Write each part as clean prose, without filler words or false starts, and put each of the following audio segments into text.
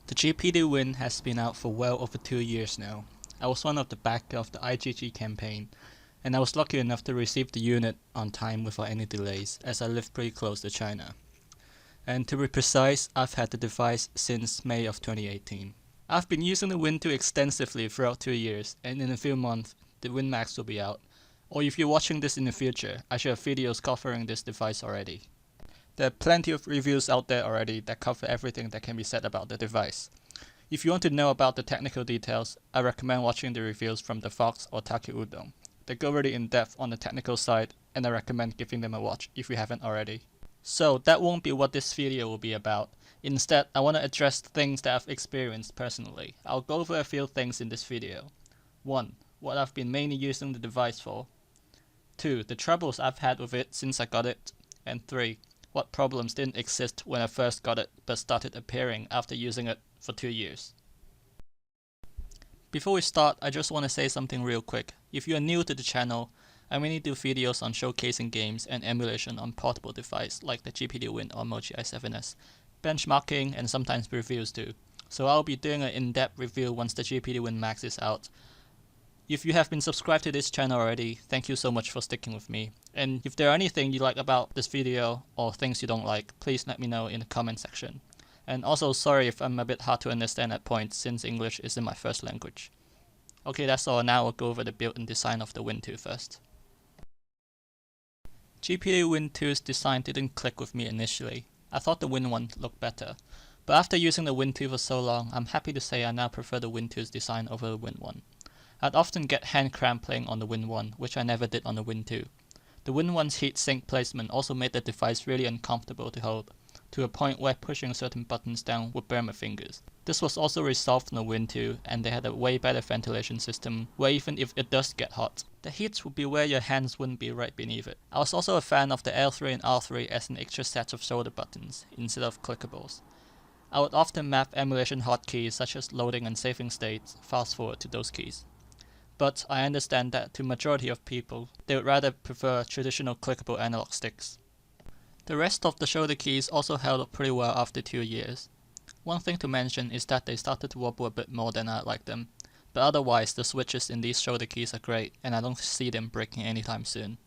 The GPD Win has been out for well over 2 years now. I was one of the backers of the IGG campaign, and I was lucky enough to receive the unit on time without any delays, as I live pretty close to China. And to be precise, I've had the device since May of 2018. I've been using the Win 2 extensively throughout 2 years, and in a few months, the Win Max will be out. Or if you're watching this in the future, I should have videos covering this device already. There are plenty of reviews out there already that cover everything that can be said about the device. If you want to know about the technical details, I recommend watching the reviews from the Fox or Taki Udon. They go really in depth on the technical side, and I recommend giving them a watch if you haven't already. So that won't be what this video will be about. Instead, I want to address things that I've experienced personally. I'll go over a few things in this video. 1. What I've been mainly using the device for. 2. The troubles I've had with it since I got it. And 3. What problems didn't exist when I first got it but started appearing after using it for 2 years. Before we start, I just want to say something real quick. If you are new to the channel, I mainly do videos on showcasing games and emulation on portable devices like the GPD Win or Mochi i7s, benchmarking and sometimes reviews too. So I'll be doing an in-depth review once the GPD Win Max is out. If you have been subscribed to this channel already, thank you so much for sticking with me. And if there are anything you like about this video or things you don't like, please let me know in the comment section. And also sorry if I'm a bit hard to understand at points since English isn't my first language. Okay, that's all. Now I'll go over the build and design of the Win 2 first. GPD Win 2's design didn't click with me initially. I thought the Win 1 looked better. But after using the Win 2 for so long, I'm happy to say I now prefer the Win 2's design over the Win 1. I'd often get hand cramp playing on the Win 1, which I never did on the Win 2. The Win 1's heat sink placement also made the device really uncomfortable to hold, to a point where pushing certain buttons down would burn my fingers. This was also resolved in the Win 2, and they had a way better ventilation system where even if it does get hot, the heat would be where your hands wouldn't be right beneath it. I was also a fan of the L3 and R3 as an extra set of shoulder buttons, instead of clickables. I would often map emulation hotkeys such as loading and saving states fast forward to those keys. But I understand that to majority of people, they would rather prefer traditional clickable analog sticks. The rest of the shoulder keys also held up pretty well after 2 years. One thing to mention is that they started to wobble a bit more than I like them, but otherwise the switches in these shoulder keys are great and I don't see them breaking anytime soon.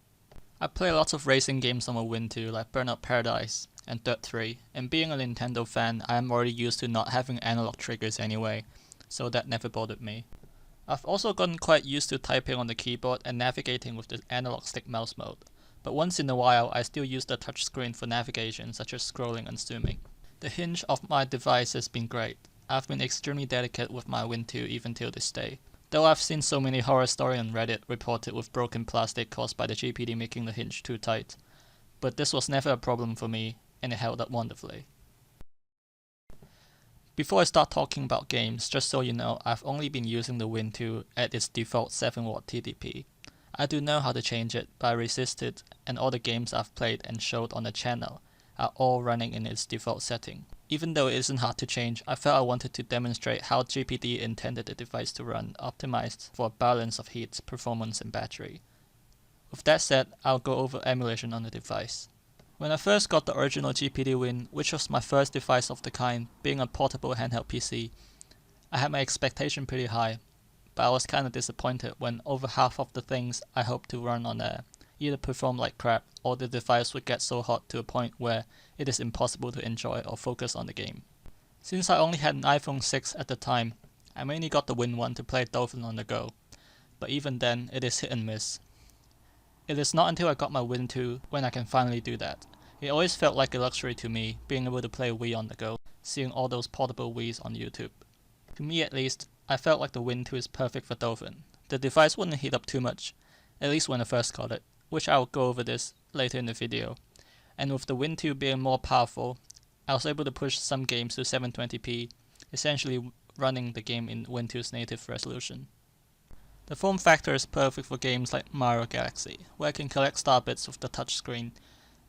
I play lots of racing games on my Win 2 like Burnout Paradise and Dirt 3, and being a Nintendo fan, I am already used to not having analog triggers anyway, so that never bothered me. I've also gotten quite used to typing on the keyboard and navigating with the analog stick mouse mode, but once in a while I still use the touchscreen for navigation such as scrolling and zooming. The hinge of my device has been great. I've been extremely dedicated with my Win 2 even till this day. Though I've seen so many horror stories on Reddit reported with broken plastic caused by the GPD making the hinge too tight. But this was never a problem for me, and it held up wonderfully. Before I start talking about games, just so you know, I've only been using the Win 2 at its default 7W TDP. I do know how to change it, but I resisted, and all the games I've played and showed on the channel are all running in its default setting. Even though it isn't hard to change, I felt I wanted to demonstrate how GPD intended the device to run, optimized for a balance of heat, performance and battery. With that said, I'll go over emulation on the device. When I first got the original GPD Win, which was my first device of the kind, being a portable handheld PC, I had my expectation pretty high, but I was kinda disappointed when over half of the things I hoped to run on there either perform like crap or the device would get so hot to a point where it is impossible to enjoy or focus on the game. Since I only had an iPhone 6 at the time, I mainly got the Win 1 to play Dolphin on the go, but even then it is hit and miss. It is not until I got my Win 2 when I can finally do that. It always felt like a luxury to me, being able to play Wii on the go, seeing all those portable Wiis on YouTube. To me at least, I felt like the Win 2 is perfect for Dolphin. The device wouldn't heat up too much, at least when I first got it, which I will go over this later in the video. And with the Win 2 being more powerful, I was able to push some games to 720p, essentially running the game in Win 2's native resolution. The form factor is perfect for games like Mario Galaxy, where I can collect star bits with the touchscreen.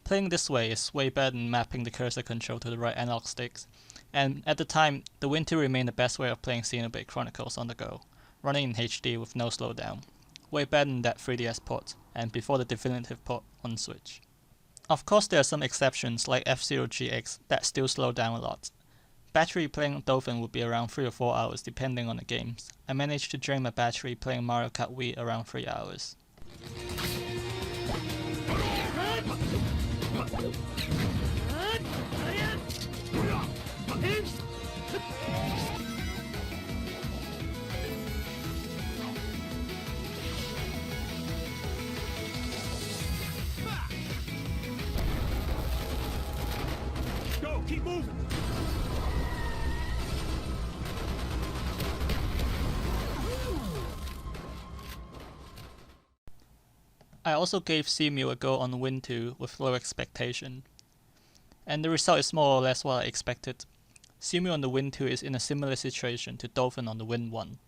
Playing this way is way better than mapping the cursor control to the right analog sticks, and at the time, the Win 2 remained the best way of playing Xenoblade Chronicles on the go, running in HD with no slowdown. Way better than that 3DS port, and before the definitive port on Switch. Of course there are some exceptions like F-Zero GX that still slow down a lot, Battery playing Dolphin would be around 3 or 4 hours depending on the games. I managed to drain my battery playing Mario Kart Wii around 3 hours. Go, keep moving! I also gave Seamew a go on Win 2 with low expectation, and the result is more or less what I expected. Seamew on the Win 2 is in a similar situation to Dolphin on the Win 1.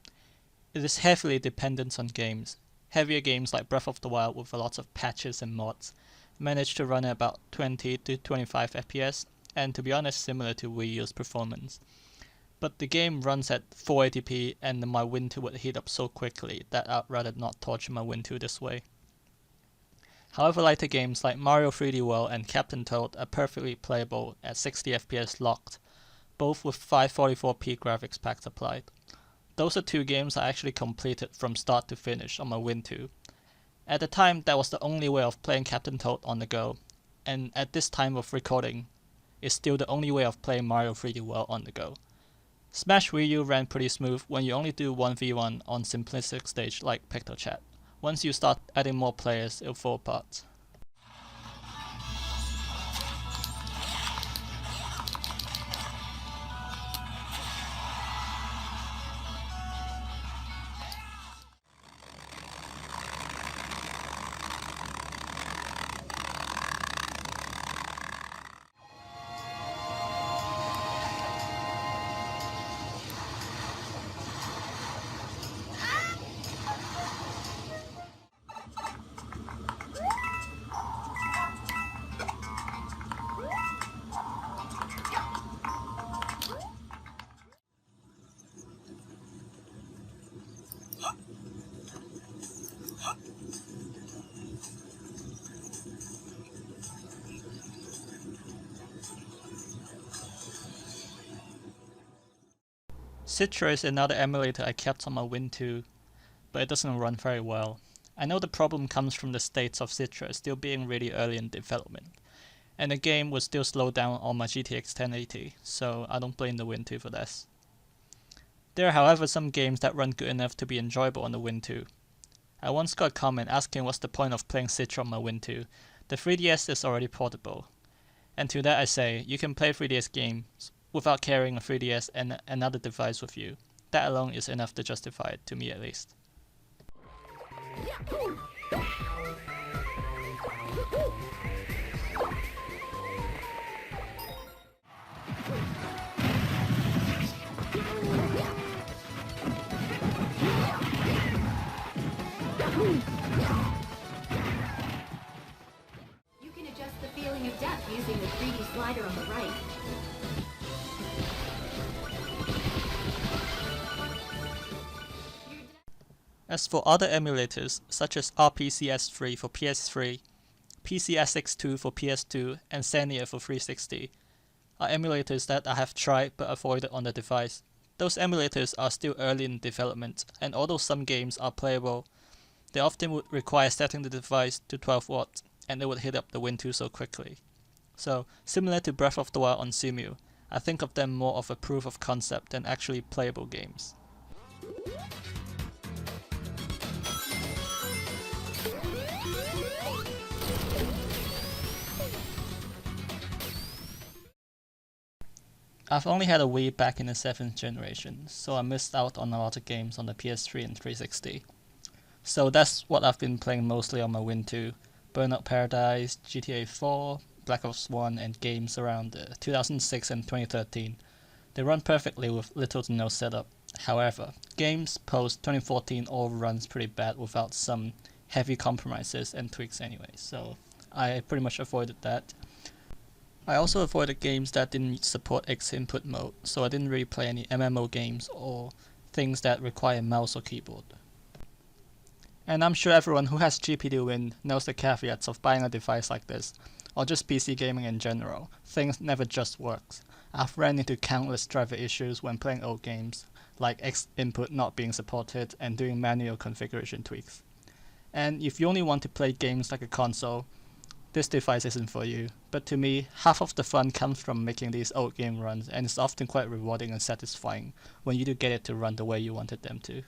It is heavily dependent on games. Heavier games like Breath of the Wild with a lot of patches and mods manage to run at about 20 to 25 FPS, and to be honest similar to Wii U's performance. But the game runs at 480p and my Win 2 would heat up so quickly that I'd rather not torture my Win 2 this way. However, lighter games like Mario 3D World and Captain Toad are perfectly playable at 60 FPS locked, both with 544p graphics packs applied. Those are two games I actually completed from start to finish on my Win 2. At the time, that was the only way of playing Captain Toad on the go, and at this time of recording, it's still the only way of playing Mario 3D World on the go. Smash Wii U ran pretty smooth when you only do 1v1 on simplistic stage like PictoChat. Once you start adding more players, it'll fall apart. Citra is another emulator I kept on my Win 2, but it doesn't run very well. I know the problem comes from the states of Citra still being really early in development, and the game was still slowed down on my GTX 1080, so I don't blame the Win 2 for this. There are however some games that run good enough to be enjoyable on the Win 2. I once got a comment asking what's the point of playing Citra on my Win 2. The 3DS is already portable. And to that I say, you can play 3DS games without carrying a 3DS and another device with you. That alone is enough to justify it, to me at least. You can adjust the feeling of depth using the 3D slider on the right. As for other emulators, such as RPCS3 for PS3, PCSX2 for PS2, and Xenia for 360, are emulators that I have tried but avoided on the device. Those emulators are still early in development, and although some games are playable, they often would require setting the device to 12 watts, and it would hit up the Win 2 so quickly. So, similar to Breath of the Wild on Seamew, I think of them more of a proof of concept than actually playable games. I've only had a Wii back in the 7th generation, so I missed out on a lot of games on the PS3 and 360. So that's what I've been playing mostly on my Win 2. Burnout Paradise, GTA 4, Black Ops 1 and games around 2006 and 2013. They run perfectly with little to no setup. However, games post 2014 all runs pretty bad without some heavy compromises and tweaks anyway, so I pretty much avoided that. I also avoided games that didn't support X input mode, so I didn't really play any MMO games or things that require mouse or keyboard. And I'm sure everyone who has GPD Win knows the caveats of buying a device like this. or just PC gaming in general, things never just works. I've ran into countless driver issues when playing old games, like X input not being supported and doing manual configuration tweaks. And if you only want to play games like a console, this device isn't for you. But to me, half of the fun comes from making these old game runs, and it's often quite rewarding and satisfying when you do get it to run the way you wanted them to.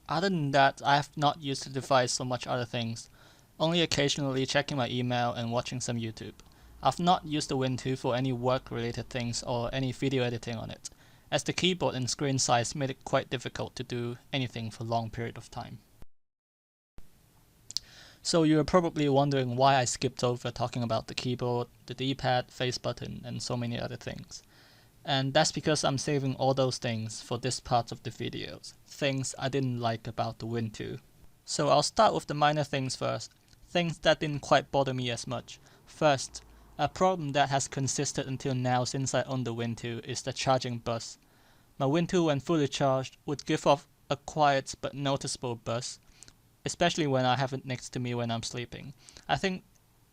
Other than that, I have not used the device so much other things, only occasionally checking my email and watching some YouTube. I've not used the Win 2 for any work related things or any video editing on it, as the keyboard and screen size made it quite difficult to do anything for a long period of time. So you're probably wondering why I skipped over talking about the keyboard, the D-pad, face button, and so many other things. And that's because I'm saving all those things for this part of the videos, things I didn't like about the Win 2. So I'll start with the minor things first, things that didn't quite bother me as much. First, a problem that has consisted until now since I own the Win 2 is the charging buzz. My Win 2 when fully charged would give off a quiet but noticeable buzz, especially when I have it next to me when I'm sleeping. I think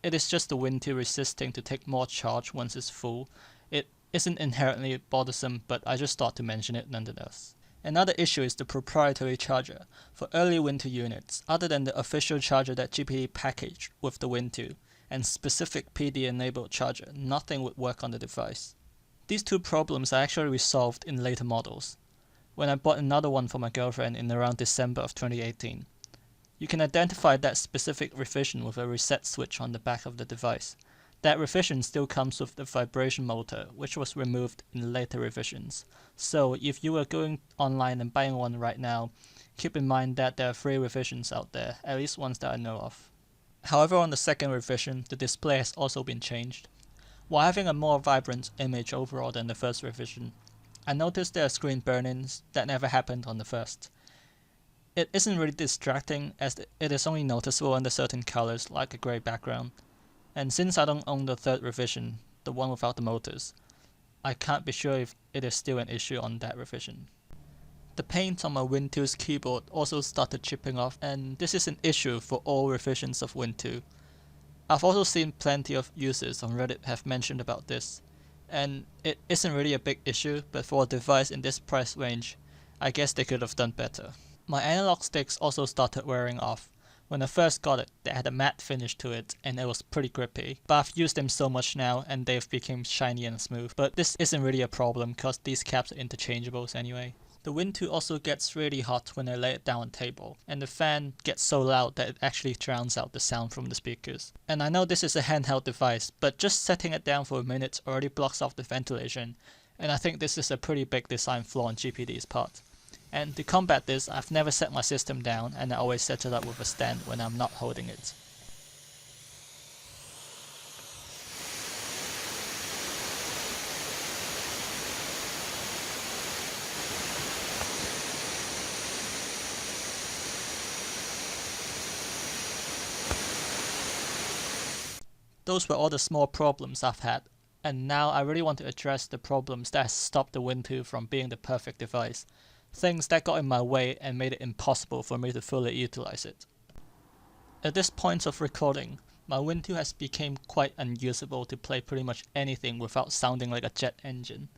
it is just the Win 2 resisting to take more charge once it's full. It isn't inherently bothersome, but I just thought to mention it nonetheless. Another issue is the proprietary charger. For early Win 2 units, other than the official charger that GPD packaged with the Win 2, and specific PD enabled charger, nothing would work on the device. These two problems are actually resolved in later models, when I bought another one for my girlfriend in around December of 2018. You can identify that specific revision with a reset switch on the back of the device. That revision still comes with the vibration motor, which was removed in later revisions. So if you are going online and buying one right now, keep in mind that there are free revisions out there, at least ones that I know of. However, on the second revision, the display has also been changed. While having a more vibrant image overall than the first revision, I noticed there are screen burn-ins that never happened on the first. It isn't really distracting, as it is only noticeable under certain colors like a grey background. And since I don't own the third revision, the one without the motors, I can't be sure if it is still an issue on that revision. The paint on my Win 2's keyboard also started chipping off, and this is an issue for all revisions of Win 2. I've also seen plenty of users on Reddit have mentioned about this, and it isn't really a big issue, but for a device in this price range, I guess they could have done better. My analog sticks also started wearing off. When I first got it, they had a matte finish to it and it was pretty grippy, but I've used them so much now and they've become shiny and smooth. But this isn't really a problem cause these caps are interchangeables anyway. The Win 2 also gets really hot when I lay it down on the table, and the fan gets so loud that it actually drowns out the sound from the speakers. And I know this is a handheld device, but just setting it down for a minute already blocks off the ventilation, and I think this is a pretty big design flaw on GPD's part. And to combat this, I've never set my system down and I always set it up with a stand when I'm not holding it. Those were all the small problems I've had, and now I really want to address the problems that has stopped the Win 2 from being the perfect device. things that got in my way and made it impossible for me to fully utilize it. At this point of recording, my Win 2 has become quite unusable to play pretty much anything without sounding like a jet engine.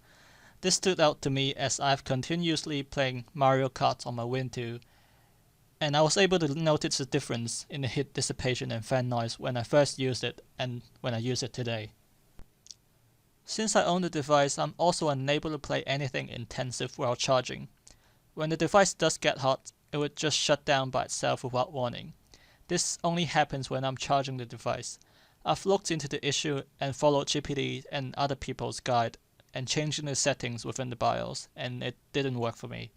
This stood out to me as I've continuously playing Mario Kart on my Win 2, and I was able to notice the difference in the heat dissipation and fan noise when I first used it and when I use it today. Since I own the device, I'm also unable to play anything intensive while charging. When the device does get hot, it would just shut down by itself without warning. This only happens when I'm charging the device. I've looked into the issue and followed GPD and other people's guide and changing the settings within the BIOS, and it didn't work for me.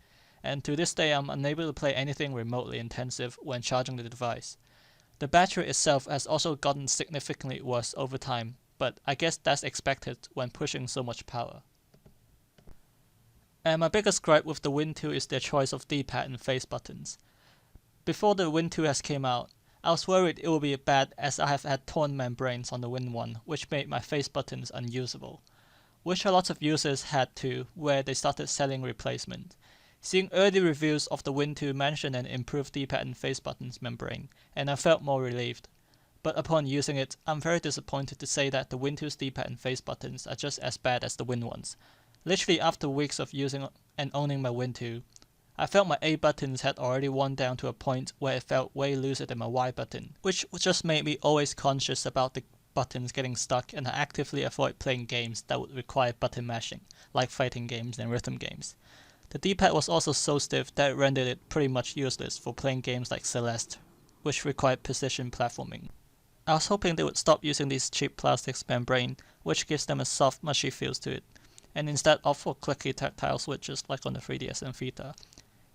And to this day I'm unable to play anything remotely intensive when charging the device. The battery itself has also gotten significantly worse over time, but I guess that's expected when pushing so much power. And my biggest gripe with the Win 2 is their choice of D-pad and face buttons. Before the Win 2 has came out, I was worried it would be bad as I have had torn membranes on the Win 1, which made my face buttons unusable, which a lot of users had too, where they started selling replacement. Seeing early reviews of the Win 2 mention an improved D-pad and face buttons membrane, and I felt more relieved. But upon using it, I'm very disappointed to say that the Win 2's D-pad and face buttons are just as bad as the Win 1's. Literally after weeks of using and owning my Win 2, I felt my A buttons had already worn down to a point where it felt way looser than my Y button, which just made me always conscious about the buttons getting stuck, and I actively avoid playing games that would require button mashing, like fighting games and rhythm games. The D-pad was also so stiff that it rendered it pretty much useless for playing games like Celeste, which required precision platforming. I was hoping they would stop using these cheap plastics membrane, which gives them a soft, mushy feel to it, and instead opt for clicky tactile switches like on the 3DS and Vita.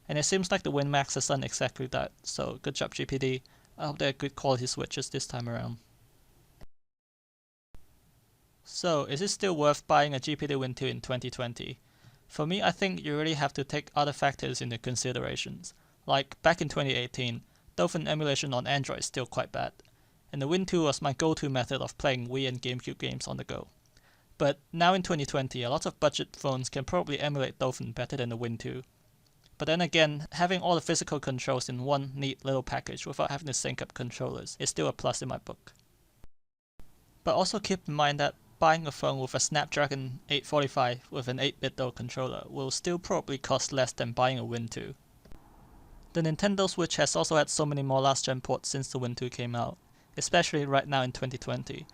And it seems like the Win Max has done exactly that, so good job GPD. I hope they're good quality switches this time around. So, is it still worth buying a GPD Win 2 in 2020? For me, I think you really have to take other factors into considerations. Like, back in 2018, Dolphin emulation on Android is still quite bad, and the Win 2 was my go-to method of playing Wii and GameCube games on the go. But now in 2020, a lot of budget phones can probably emulate Dolphin better than the Win 2. But then again, having all the physical controls in one neat little package without having to sync up controllers is still a plus in my book. But also keep in mind that buying a phone with a Snapdragon 845 with an 8-bit dual controller will still probably cost less than buying a Win 2. The Nintendo Switch has also had so many more last-gen ports since the Win 2 came out, especially right now in 2020.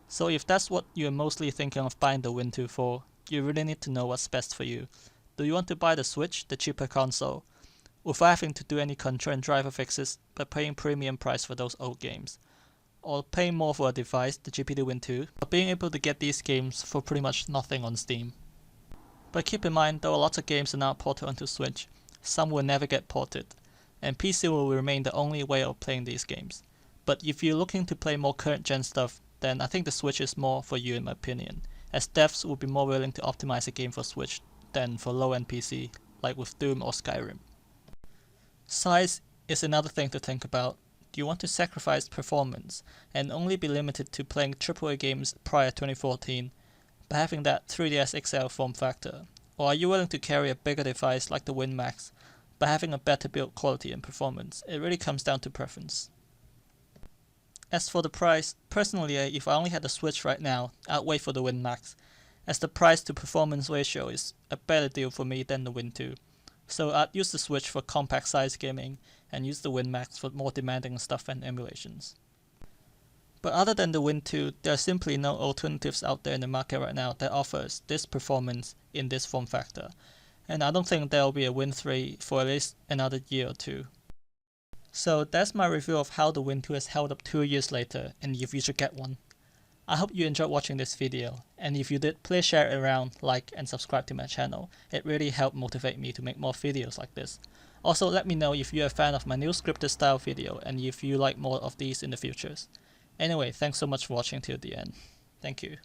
So if that's what you're mostly thinking of buying the Win 2 for, you really need to know what's best for you. Do you want to buy the Switch, the cheaper console, without having to do any control and driver fixes but paying premium price for those old games? Or paying more for a device, the GPD Win 2, but being able to get these games for pretty much nothing on Steam? But keep in mind, though a lot of games are now ported onto Switch, some will never get ported, and PC will remain the only way of playing these games. But if you're looking to play more current gen stuff, then I think the Switch is more for you in my opinion, as devs will be more willing to optimize a game for Switch than for low-end PC, like with Doom or Skyrim. Size is another thing to think about. Do you want to sacrifice performance and only be limited to playing AAA games prior 2014 by having that 3DS XL form factor? Or are you willing to carry a bigger device like the Win Max by having a better build quality and performance? It really comes down to preference. As for the price, personally if I only had the Switch right now, I'd wait for the Win Max, as the price to performance ratio is a better deal for me than the Win 2. So I'd use the Switch for compact size gaming and use the Win Max for more demanding stuff and emulations. But other than the Win 2, there are simply no alternatives out there in the market right now that offers this performance in this form factor, and I don't think there will be a Win 3 for at least another year or two. So that's my review of how the Win 2 has held up 2 years later, and if you should get one. I hope you enjoyed watching this video, and if you did, please share it around, like and subscribe to my channel. It really helped motivate me to make more videos like this. Also let me know if you're a fan of my new scripted style video and if you like more of these in the futures. Anyway, thanks so much for watching till the end. Thank you.